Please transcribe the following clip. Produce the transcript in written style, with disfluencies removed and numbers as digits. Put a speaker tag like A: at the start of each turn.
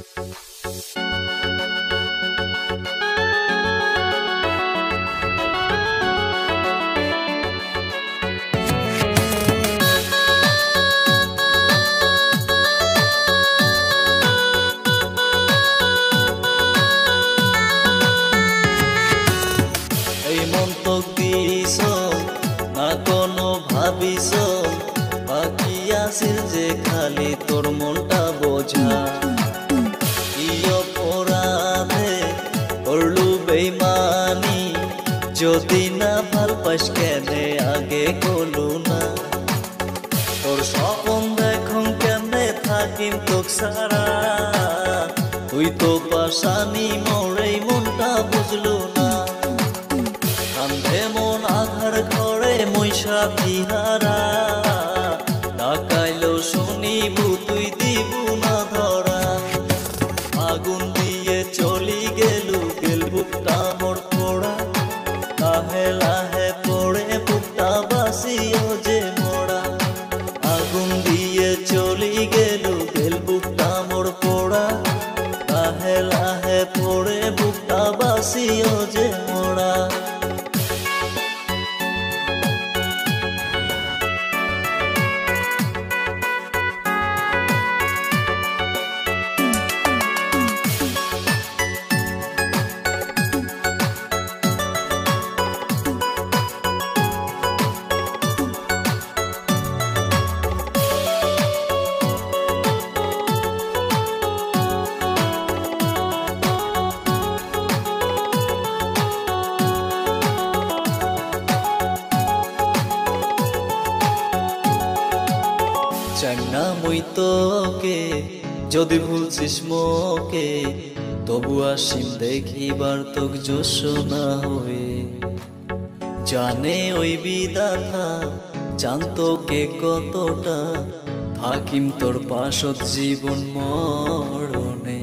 A: এই মন তো দিছ না কোনো ভাবিছ, বাকি আছিল যে খালি তোর মনটা বোঝা। কি অপরাধে করলু বেইমানি, যদি না ভাল পাইস কেনে আগে কলু না। তোর স্বপন দেখুন কেমনে থাকিম তোক সারা, তুই তো পাশানি মোর এই মনটা বুঝলু না। কান্ধে মন আধার ঘরে মই সাথী হারা, ডাকাইলেও শুনিবু তুই দিবু না ধরা। আগুন দিয়ে চলি গেলু গেল বুকটা মোর পোড়া, লাহে লাহে পড়ে বুকটা বাসিও যে মোড়া। আগুন দিয়ে চলি গেলু গেল বুকটা মোর পোড়া, লাহে লাহে পড়ে বুকটা বাসিও যে মোড়া। জানা মুই তোকে যদি ভুলছিস মোকে, তবু আসিম দেখিবার তোক জোসনা হয়ে। জানে ওই বিধাতা জানতো কে কতটা থাকিম তোর পাশত জীবন মরণে।